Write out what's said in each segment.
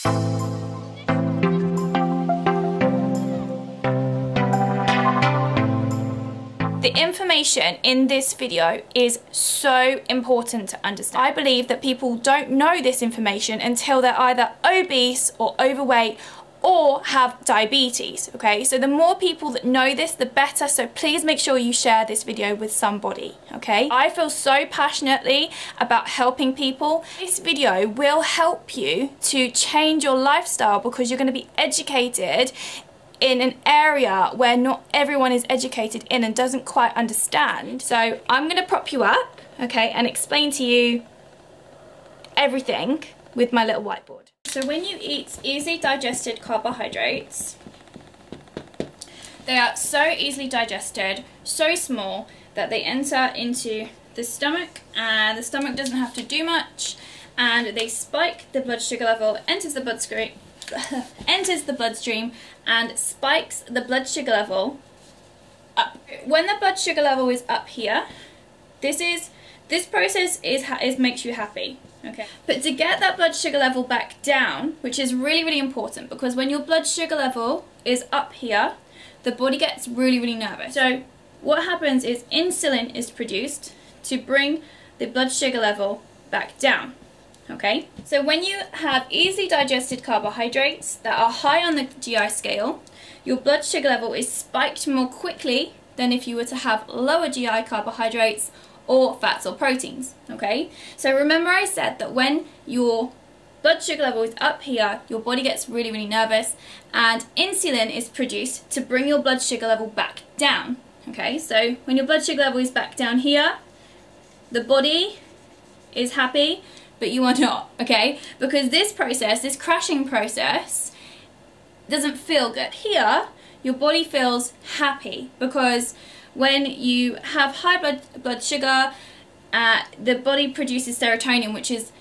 The information in this video is so important to understand. I believe that people don't know this information until they're either obese or overweight or have diabetes, okay? So the more people that know this, the better, so please make sure you share this video with somebody, okay? I feel so passionately about helping people. This video will help you to change your lifestyle because you're gonna be educated in an area where not everyone is educated in and doesn't quite understand. So I'm gonna prop you up, okay, and explain to you everything with my little whiteboard. So when you eat easily digested carbohydrates, they are so easily digested, so small, that they enter into the stomach, and the stomach doesn't have to do much, and they spike the blood sugar level, enters the bloodstream, and spikes the blood sugar level up. When the blood sugar level is up here, this process makes you happy. Okay. But to get that blood sugar level back down, which is really, really important, because when your blood sugar level is up here, the body gets really, really nervous. So what happens is insulin is produced to bring the blood sugar level back down. Okay? So when you have easily digested carbohydrates that are high on the GI scale, your blood sugar level is spiked more quickly than if you were to have lower GI carbohydrates or fats or proteins, okay? So remember I said that when your blood sugar level is up here, your body gets really, really nervous, and insulin is produced to bring your blood sugar level back down, okay? So when your blood sugar level is back down here, the body is happy, but you are not, okay? Because this process, this crashing process, doesn't feel good. Here, your body feels happy because when you have high blood sugar, the body produces serotonin, which is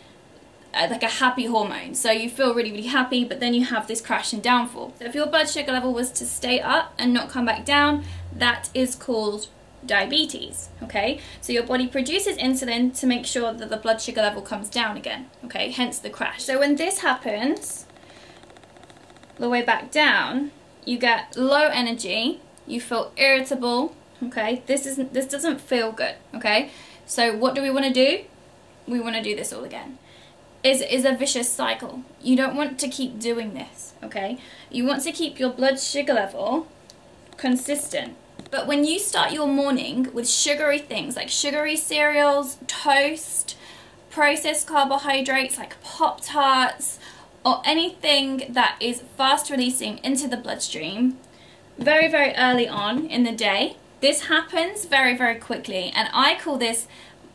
like a happy hormone. So you feel really, really happy, but then you have this crash and downfall. So if your blood sugar level was to stay up and not come back down, that is called diabetes, okay? So your body produces insulin to make sure that the blood sugar level comes down again, okay? Hence the crash. So when this happens, the way back down, you get low energy, you feel irritable, okay? This doesn't feel good, okay? So what do we want to do? We want to do this all again. Is a vicious cycle. You don't want to keep doing this, okay? You want to keep your blood sugar level consistent. But when you start your morning with sugary things like sugary cereals, toast, processed carbohydrates like Pop-Tarts, or anything that is fast releasing into the bloodstream very, very early on in the day, this happens very, very quickly, and I call this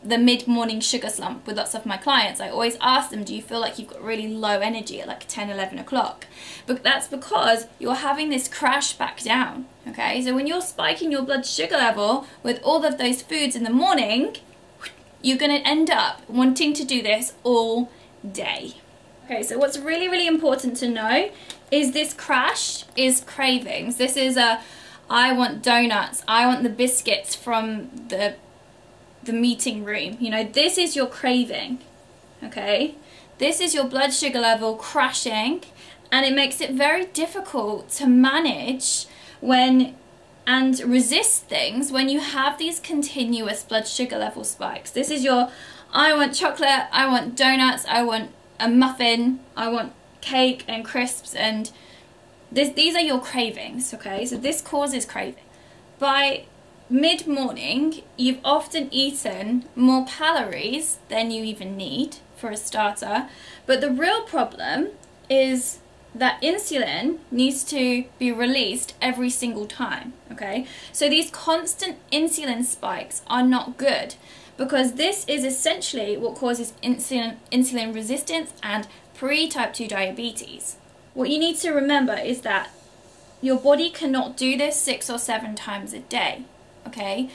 the mid-morning sugar slump with lots of my clients. I always ask them, do you feel like you've got really low energy at like 10, 11 o'clock? But that's because you're having this crash back down, okay? So when you're spiking your blood sugar level with all of those foods in the morning, you're going to end up wanting to do this all day. Okay, so what's really, really important to know is this crash is cravings. This is I want donuts, I want the biscuits from the meeting room. You know, this is your craving, okay? This is your blood sugar level crashing, and it makes it very difficult to manage and resist things when you have these continuous blood sugar level spikes. This is your, I want chocolate, I want donuts, I want a muffin, I want cake and crisps, and these are your cravings, okay? So this causes craving. By mid-morning, you've often eaten more calories than you even need for a starter, but the real problem is that insulin needs to be released every single time, okay? So these constant insulin spikes are not good, because this is essentially what causes insulin resistance and pre-type 2 diabetes. What you need to remember is that your body cannot do this 6 or 7 times a day, okay?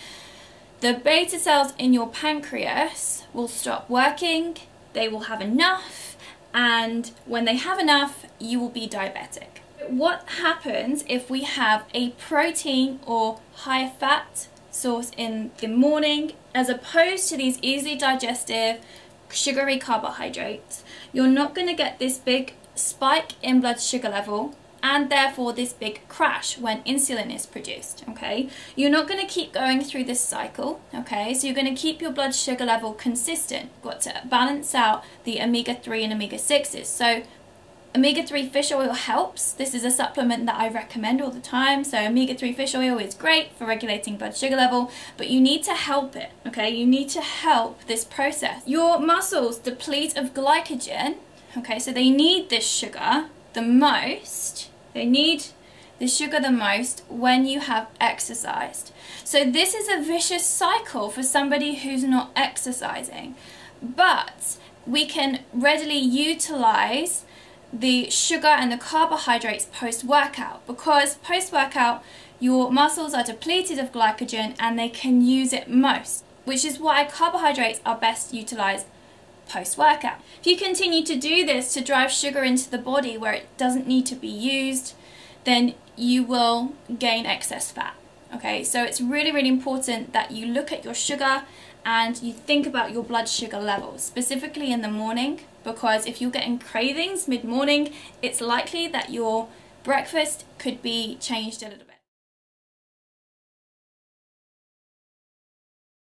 The beta cells in your pancreas will stop working, they will have enough, and when they have enough, you will be diabetic. What happens if we have a protein or high fat source in the morning as opposed to these easily digestive sugary carbohydrates? You're not going to get this big spike in blood sugar level and therefore this big crash when insulin is produced, okay? You're not going to keep going through this cycle, okay? So you're going to keep your blood sugar level consistent. You've got to balance out the omega-3 and omega-6s. So omega-3 fish oil helps. This is a supplement that I recommend all the time. So omega-3 fish oil is great for regulating blood sugar level, but you need to help it, okay? You need to help this process. Your muscles deplete of glycogen, okay? So they need this sugar the most. They need the sugar the most when you have exercised. So this is a vicious cycle for somebody who's not exercising. But we can readily utilize the sugar and the carbohydrates post-workout, because post-workout your muscles are depleted of glycogen and they can use it most, which is why carbohydrates are best utilized post-workout. If you continue to do this to drive sugar into the body where it doesn't need to be used, then you will gain excess fat. Okay, so it's really important that you look at your sugar and you think about your blood sugar levels, specifically in the morning, because if you're getting cravings mid-morning, it's likely that your breakfast could be changed a little bit.